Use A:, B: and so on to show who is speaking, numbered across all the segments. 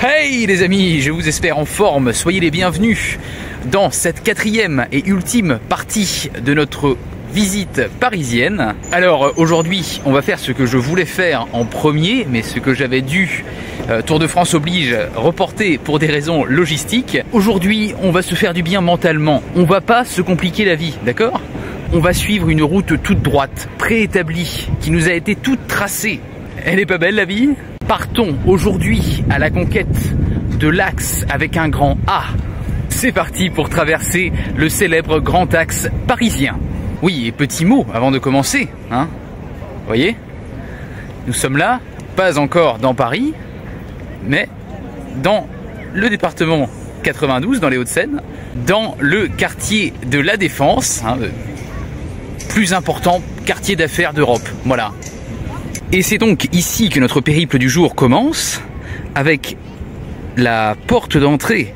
A: Hey les amis, je vous espère en forme, soyez les bienvenus dans cette quatrième et ultime partie de notre visite parisienne. Alors aujourd'hui, on va faire ce que je voulais faire en premier, mais ce que j'avais dû, Tour de France oblige, reporter pour des raisons logistiques. Aujourd'hui, on va se faire du bien mentalement, on va pas se compliquer la vie, d'accord? On va suivre une route toute droite, préétablie, qui nous a été toute tracée. Elle est pas belle la vie? Partons aujourd'hui à la conquête de l'Axe avec un grand A. C'est parti pour traverser le célèbre grand axe parisien. Oui, et petit mot avant de commencer, hein. Vous voyez? Nous sommes là, pas encore dans Paris, mais dans le département 92, dans les Hauts-de-Seine, dans le quartier de la Défense, hein, le plus important quartier d'affaires d'Europe. Voilà. Et c'est donc ici que notre périple du jour commence, avec la porte d'entrée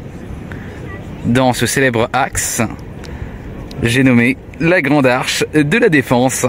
A: dans ce célèbre axe, j'ai nommé la Grande Arche de la Défense.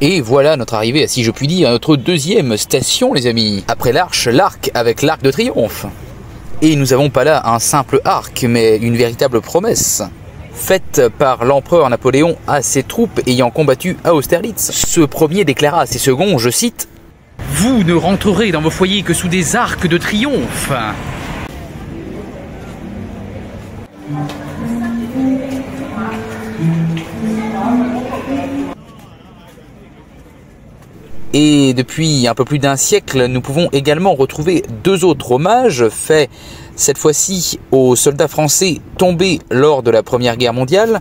A: Et voilà notre arrivée, si je puis dire, à notre deuxième station, les amis. Après l'arche, l'arc avec l'arc de triomphe. Et nous n'avons pas là un simple arc, mais une véritable promesse, faite par l'empereur Napoléon à ses troupes ayant combattu à Austerlitz. Ce premier déclara à ses seconds, je cite, « Vous ne rentrerez dans vos foyers que sous des arcs de triomphe ». Et depuis un peu plus d'un siècle, nous pouvons également retrouver deux autres hommages faits cette fois-ci aux soldats français tombés lors de la Première Guerre mondiale,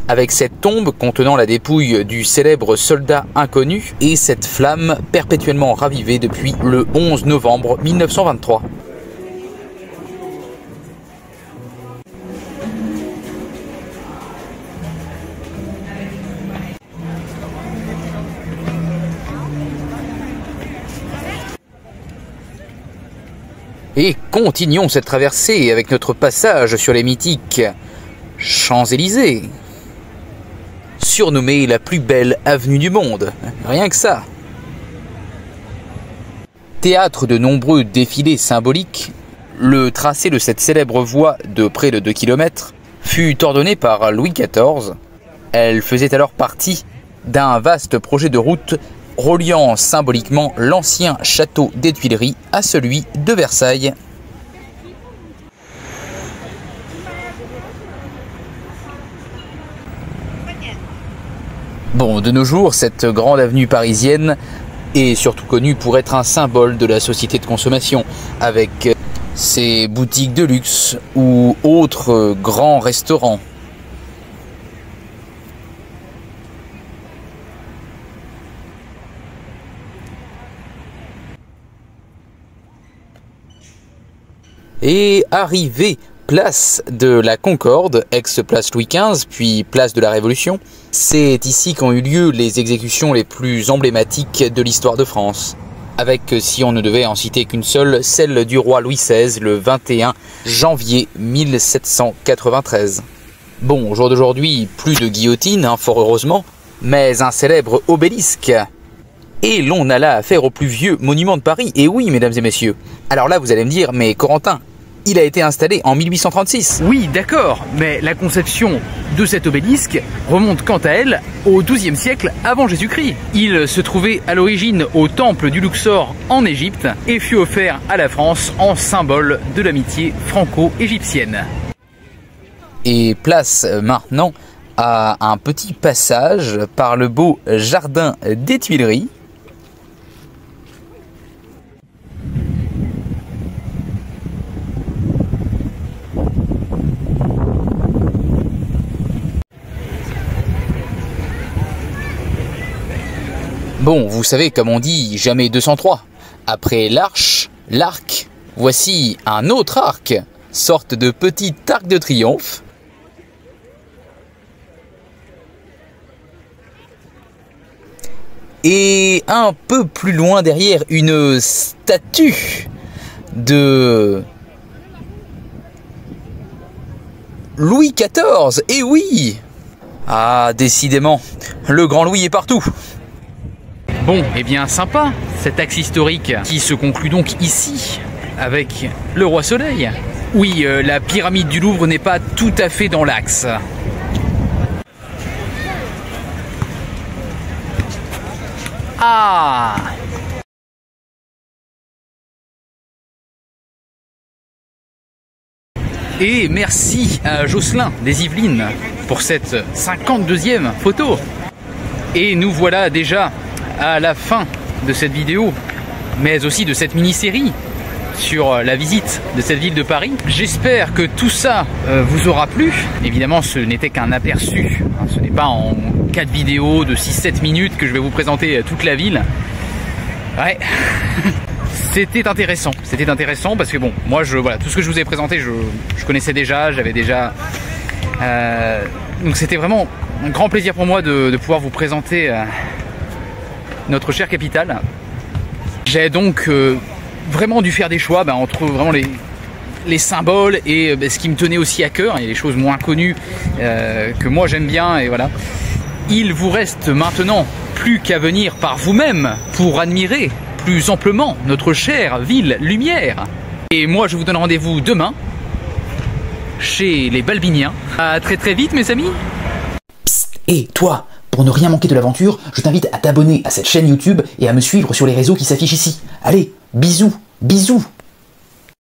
A: avec cette tombe contenant la dépouille du célèbre soldat inconnu et cette flamme perpétuellement ravivée depuis le 11 novembre 1923. Et continuons cette traversée avec notre passage sur les mythiques Champs-Élysées, surnommée la plus belle avenue du monde, rien que ça. Théâtre de nombreux défilés symboliques, le tracé de cette célèbre voie de près de 2 km fut ordonné par Louis XIV. Elle faisait alors partie d'un vaste projet de route reliant symboliquement l'ancien château des Tuileries à celui de Versailles. Bon, de nos jours, cette grande avenue parisienne est surtout connue pour être un symbole de la société de consommation, avec ses boutiques de luxe ou autres grands restaurants. Et arrivé place de la Concorde, ex-place Louis XV, puis place de la Révolution, c'est ici qu'ont eu lieu les exécutions les plus emblématiques de l'histoire de France. Avec, si on ne devait en citer qu'une seule, celle du roi Louis XVI le 21 janvier 1793. Bon, au jour d'aujourd'hui, plus de guillotine, hein, fort heureusement, mais un célèbre obélisque. Et l'on a là affaire au plus vieux monument de Paris, et oui, mesdames et messieurs. Alors là, vous allez me dire, mais Corentin, il a été installé en 1836. Oui, d'accord, mais la conception de cet obélisque remonte quant à elle au XIIe siècle avant Jésus-Christ. Il se trouvait à l'origine au temple du Luxor en Égypte et fut offert à la France en symbole de l'amitié franco-égyptienne. Et place maintenant à un petit passage par le beau jardin des Tuileries. Bon, vous savez, comme on dit, jamais 203. Après l'arche, l'arc, voici un autre arc, sorte de petit arc de triomphe, Et un peu plus loin derrière, une statue de Louis XIV. Et oui! Ah, décidément, le grand Louis est partout. Bon, eh bien sympa, cet axe historique qui se conclut donc ici, avec le Roi Soleil. Oui, la pyramide du Louvre n'est pas tout à fait dans l'axe. Ah! Et merci à Jocelyn des Yvelines pour cette 52e photo. Et nous voilà déjà à la fin de cette vidéo, mais aussi de cette mini-série sur la visite de cette ville de Paris. J'espère que tout ça vous aura plu. Évidemment, ce n'était qu'un aperçu. Ce n'est pas en 4 vidéos de 6-7 minutes que je vais vous présenter toute la ville. Ouais. C'était intéressant parce que bon, moi voilà, tout ce que je vous ai présenté, je connaissais déjà, j'avais déjà... donc c'était vraiment un grand plaisir pour moi de pouvoir vous présenter notre chère capitale. J'ai donc vraiment dû faire des choix entre vraiment les symboles et ce qui me tenait aussi à cœur. Il y a des choses moins connues que moi j'aime bien, et voilà. Il vous reste maintenant plus qu'à venir par vous-même pour admirer plus amplement notre chère ville lumière. Et moi je vous donne rendez-vous demain chez les Balbiniens. À très très vite mes amis.
B: Psst, et toi, pour ne rien manquer de l'aventure, je t'invite à t'abonner à cette chaîne YouTube et à me suivre sur les réseaux qui s'affichent ici. Allez, bisous, bisous.